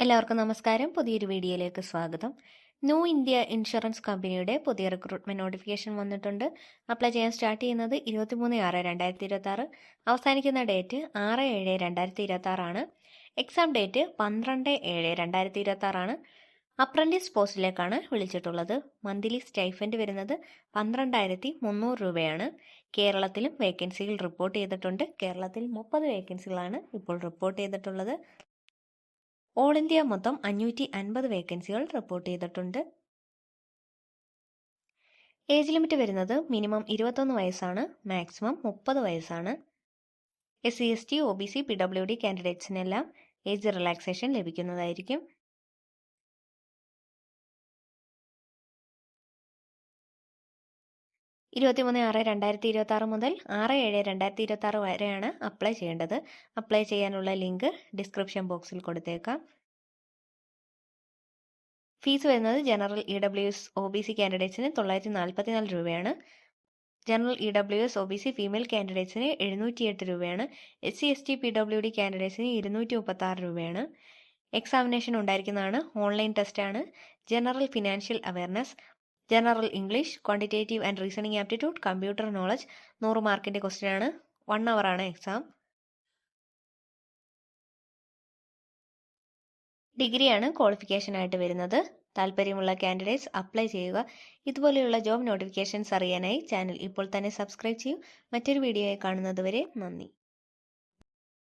എല്ലാവർക്കും നമസ്കാരം. പുതിയൊരു വീഡിയോയിലേക്ക് സ്വാഗതം. ന്യൂ ഇന്ത്യ ഇൻഷുറൻസ് കമ്പനിയുടെ പുതിയ റിക്രൂട്ട്മെന്റ് നോട്ടിഫിക്കേഷൻ വന്നിട്ടുണ്ട്. അപ്ലൈ ചെയ്യാൻ സ്റ്റാർട്ട് ചെയ്യുന്നത് 23/6/2026. അവസാനിക്കുന്ന ഡേറ്റ് 6/7/2026 ആണ്. എക്സാം ഡേറ്റ് 12/7/2026 ആണ്. അപ്രന്റീസ് പോസ്റ്റിലേക്കാണ് വിളിച്ചിട്ടുള്ളത്. മന്ത്ലി സ്റ്റൈഫൻഡ് വരുന്നത് 12,300 രൂപയാണ്. കേരളത്തിലും വേക്കൻസികൾ റിപ്പോർട്ട് ചെയ്തിട്ടുണ്ട്. കേരളത്തിൽ 30 വേക്കൻസികളാണ് ഇപ്പോൾ റിപ്പോർട്ട് ചെയ്തിട്ടുള്ളത്. ഓൾ ഇന്ത്യ മൊത്തം 550 വേക്കൻസികൾ റിപ്പോർട്ട് ചെയ്തിട്ടുണ്ട്. ഏജ് ലിമിറ്റ് വരുന്നത് മിനിമം 21 വയസ്സാണ്, മാക്സിമം 30 വയസ്സാണ്. SC ST OBC PWD കാൻഡിഡേറ്റ്സിനെല്ലാം ഏജ് റിലാക്സേഷൻ ലഭിക്കുന്നതായിരിക്കും. ഇരുപത്തിമൂന്ന് 6/2026 മുതൽ 6/7/2026 വരെയാണ് അപ്ലൈ ചെയ്യേണ്ടത്. അപ്ലൈ ചെയ്യാനുള്ള ലിങ്ക് ഡിസ്ക്രിപ്ഷൻ ബോക്സിൽ കൊടുത്തേക്കാം. ഫീസ് വരുന്നത് ജനറൽ EWS OBC കാൻഡിഡേറ്റ്സിന് 944 രൂപയാണ്. ജനറൽ EWS OBC ഫീമെയിൽ കാൻഡിഡേറ്റ്സിന് 708 രൂപയാണ്. SC ST PWD കാൻഡിഡേറ്റ്സിന് 236 രൂപയാണ്. എക്സാമിനേഷൻ ഉണ്ടായിരിക്കുന്നതാണ്. ഓൺലൈൻ ടെസ്റ്റാണ്. General financial awareness, general English, quantitative and reasoning aptitude, computer knowledge 100 മാർക്കിൻ്റെ ക്വസ്റ്റ്യൻ ആണ്. 1 hour ആണ് എക്സാം. ഡിഗ്രിയാണ് ക്വാളിഫിക്കേഷൻ ആയിട്ട് വരുന്നത്. താല്പര്യമുള്ള കാൻഡിഡേറ്റ്സ് അപ്ലൈ ചെയ്യുക. ഇതുപോലെയുള്ള ജോബ് നോട്ടിഫിക്കേഷൻസ് അറിയാനായി ചാനൽ ഇപ്പോൾ തന്നെ സബ്സ്ക്രൈബ് ചെയ്യൂ. മറ്റൊരു വീഡിയോയിൽ കാണുന്നതുവരെ നന്ദി.